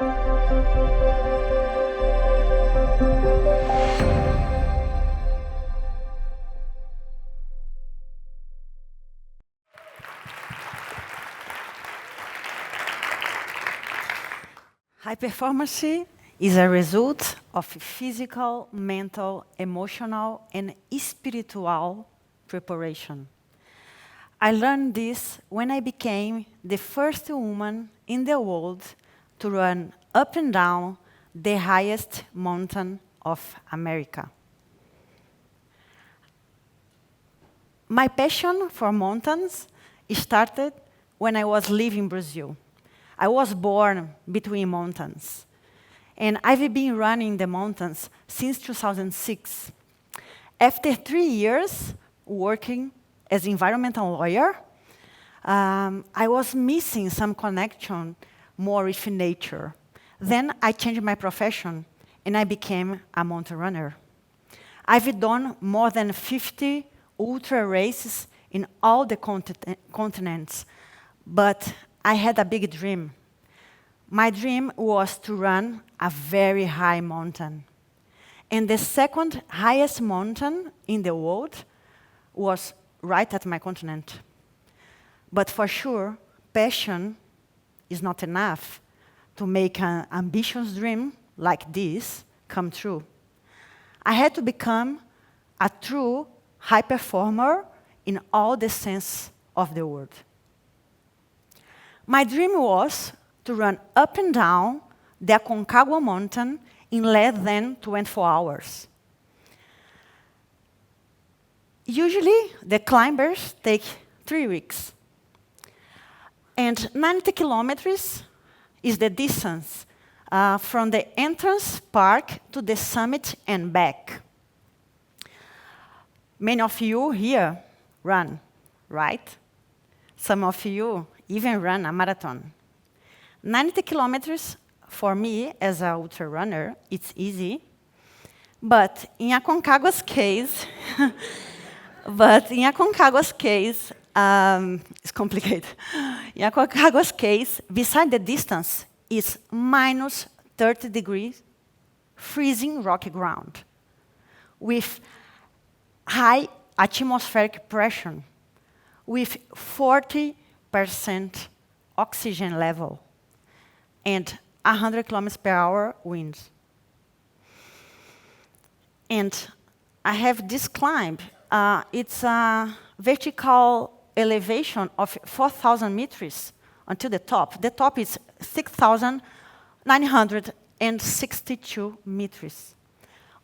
High performance is a result of physical, mental, emotional, and spiritual preparation. I learned this when I became the first woman in the world to run up and down the highest mountain of America. My passion for mountains started when I was living in Brazil. I was born between mountains, and I've been running the mountains since 2006. After 3 years working as an environmental lawyer, I was missing some connection more with nature. Then I changed my profession, and I became a mountain runner. I've done more than 50 ultra races in all the continents, but I had a big dream. My dream was to run a very high mountain. And the second highest mountain in the world was right at my continent. But for sure, passion is not enough to make an ambitious dream like this come true. I had to become a true high performer in all the sense of the word. My dream was to run up and down the Aconcagua mountain in less than 24 hours. Usually, the climbers take 3 weeks. And 90 kilometers is the distance from the entrance park to the summit and back. Many of you here run, right? Some of you even run a marathon. 90 kilometers, for me, as an ultra runner, it's easy. But in Aconcagua's case, it's complicated. In Aconcagua's case, beside the distance is minus 30 degrees, freezing rocky ground, with high atmospheric pressure, with 40% oxygen level, and 100 kilometers per hour winds. And I have this climb. It's a vertical elevation of 4,000 meters until the top. The top is 6,962 meters.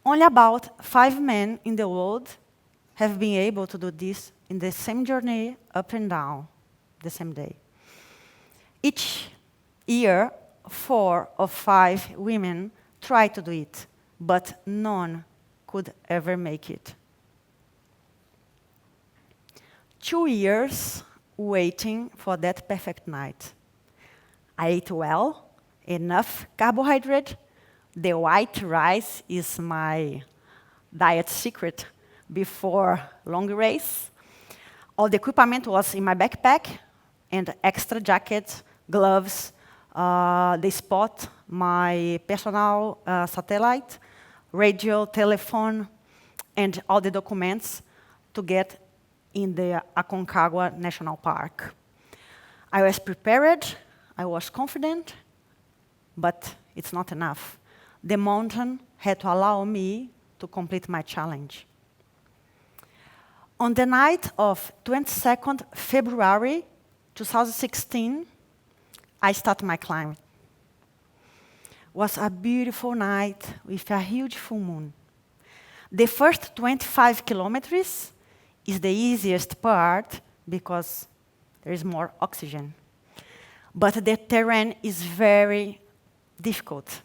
Only about 5 men in the world have been able to do this in the same journey, up and down, the same day. Each year, 4 or 5 women try to do it, but none could ever make it. 2 years waiting for that perfect night. I ate well, enough carbohydrate. The white rice is my diet secret before long race. All the equipment was in my backpack, and extra jacket, gloves, the spot, my personal satellite, radio, telephone, and all the documents to get in the Aconcagua National Park. I was prepared, I was confident, but it's not enough. The mountain had to allow me to complete my challenge. On the night of 22nd February 2016, I started my climb. It was a beautiful night with a huge full moon. The first 25 kilometers is the easiest part because there is more oxygen. But the terrain is very difficult.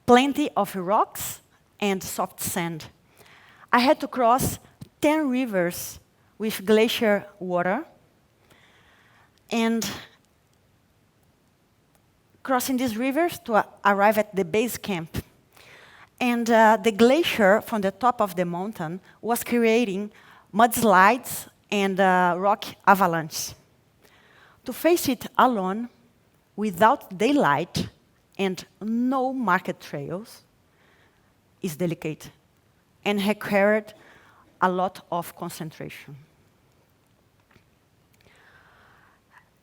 Plenty of rocks and soft sand. I had to cross 10 rivers with glacier water, and crossing these rivers to arrive at the base camp. And the glacier from the top of the mountain was creating mudslides and rock avalanches. To face it alone, without daylight, and no market trails is delicate and required a lot of concentration.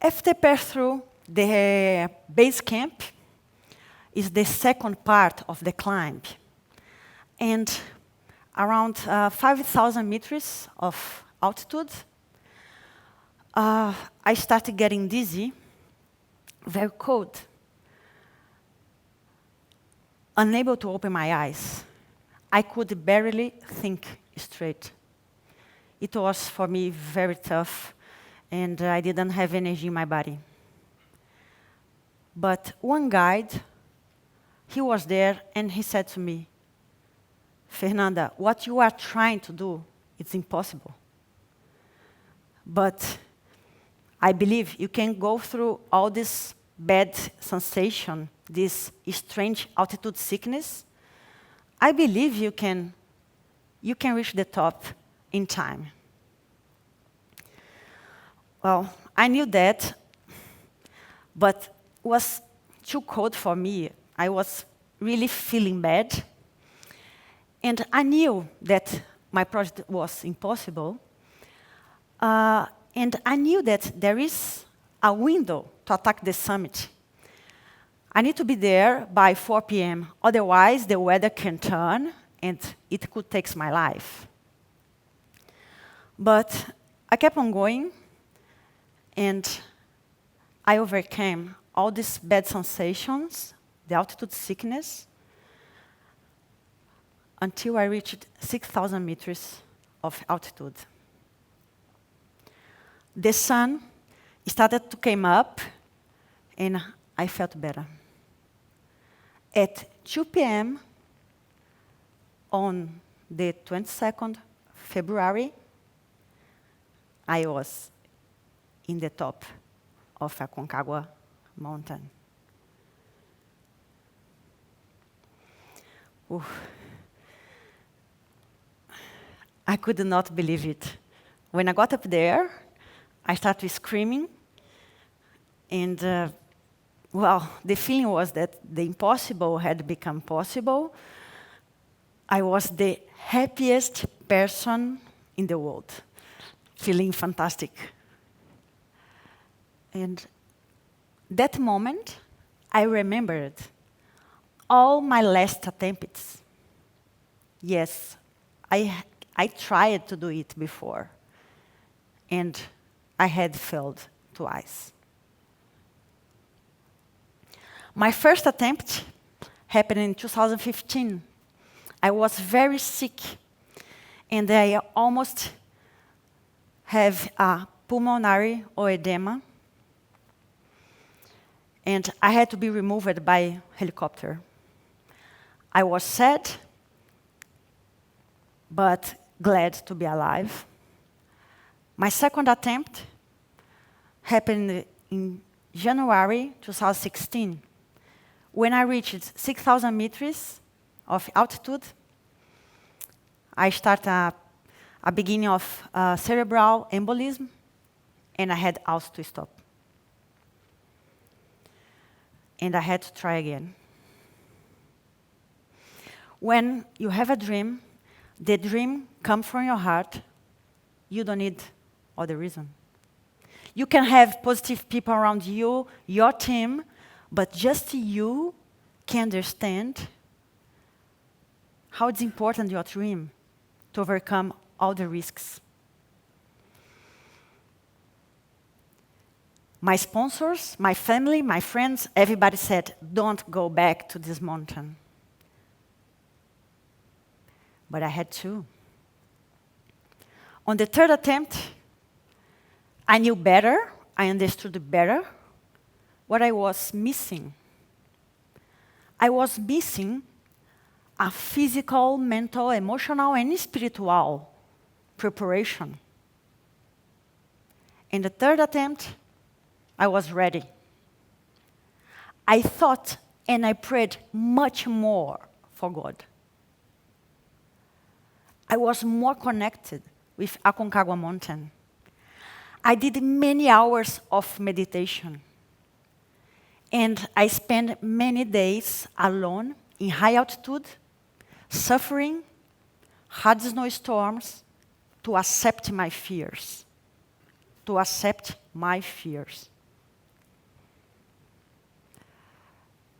After pass through the base camp is the second part of the climb. And around 5,000 meters of altitude, I started getting dizzy, very cold, unable to open my eyes. I could barely think straight. It was, for me, very tough, and I didn't have energy in my body. But one guide, he was there, and he said to me, Fernanda, what you are trying to do, it's impossible. But I believe you can go through all this bad sensation, this strange altitude sickness. I believe you can reach the top in time. Well, I knew that, but it was too cold for me. I was really feeling bad. And I knew that my project was impossible. And I knew that there is a window to attack the summit. I need to be there by 4 p.m. Otherwise, the weather can turn, and it could take my life. But I kept on going, and I overcame all these bad sensations, the altitude sickness, until I reached 6,000 meters of altitude. The sun started to come up, and I felt better. At 2 p.m. on the 22nd February, I was in the top of Aconcagua mountain. Ooh. I could not believe it. When I got up there, I started screaming, and well, the feeling was that the impossible had become possible. I was the happiest person in the world, feeling fantastic. And that moment, I remembered all my last attempts. Yes, I tried to do it before, and I had failed twice. My first attempt happened in 2015. I was very sick, and I almost have a pulmonary edema, and I had to be removed by helicopter. I was sad, but glad to be alive. My second attempt happened in January 2016. When I reached 6,000 meters of altitude, I started a beginning of cerebral embolism, and I had also to stop. And I had to try again. When you have a dream, the dream comes from your heart. You don't need other reason. You can have positive people around you, your team, but just you can understand how it's important your dream to overcome all the risks. My sponsors, my family, my friends, everybody said, don't go back to this mountain. But I had to. On the third attempt, I knew better, I understood better what I was missing. I was missing a physical, mental, emotional, and spiritual preparation. In the third attempt, I was ready. I thought and I prayed much more for God. I was more connected with Aconcagua mountain. I did many hours of meditation. And I spent many days alone in high altitude, suffering hard snowstorms to accept my fears. To accept my fears.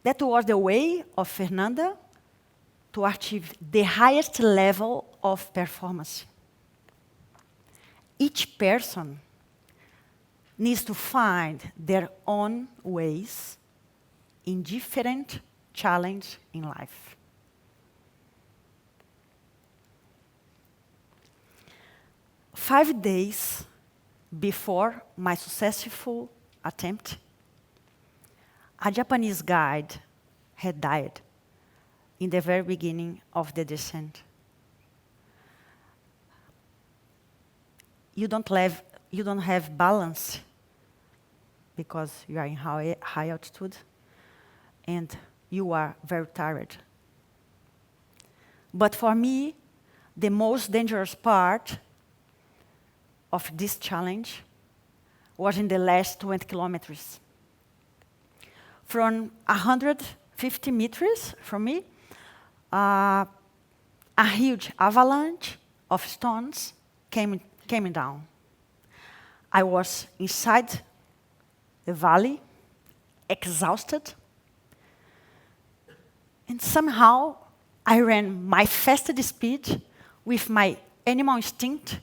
That was the way of Fernanda to achieve the highest level of performance. Each person needs to find their own ways in different challenges in life. Five days before my successful attempt, a Japanese guide had died in the very beginning of the descent. You don't have balance because you are in high altitude and you are very tired. But for me, the most dangerous part of this challenge was in the last 20 kilometers. From 150 meters from me, a huge avalanche of stones came down. I was inside the valley, exhausted, and somehow I ran my fastest speed with my animal instinct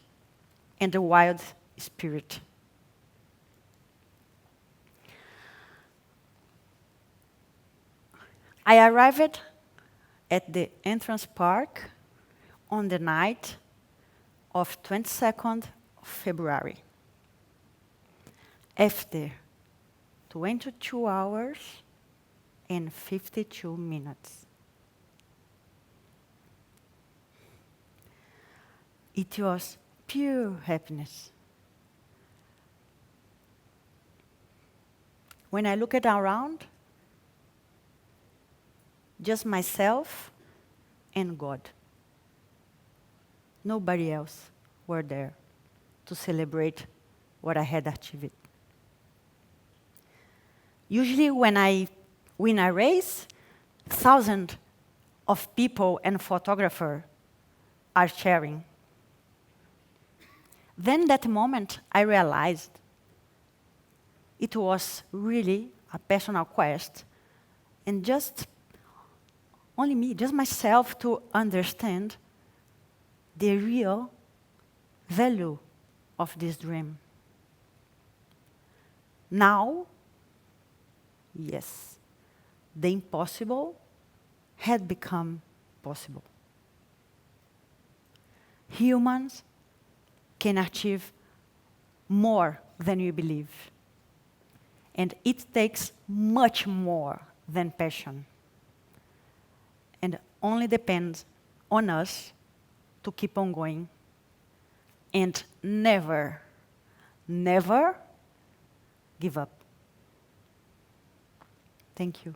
and the wild spirit. I arrived at the entrance park on the night of 22nd of February. After 22 hours and 52 minutes. It was pure happiness. When I looked around, just myself and God. Nobody else were there to celebrate what I had achieved. Usually when I win a race, thousands of people and photographers are sharing. Then that moment I realized it was really a personal quest and just only me, just myself to understand the real value of this dream. Now, yes, the impossible had become possible. Humans can achieve more than we believe. And it takes much more than passion. And only depends on us to keep on going and never, never give up. Thank you.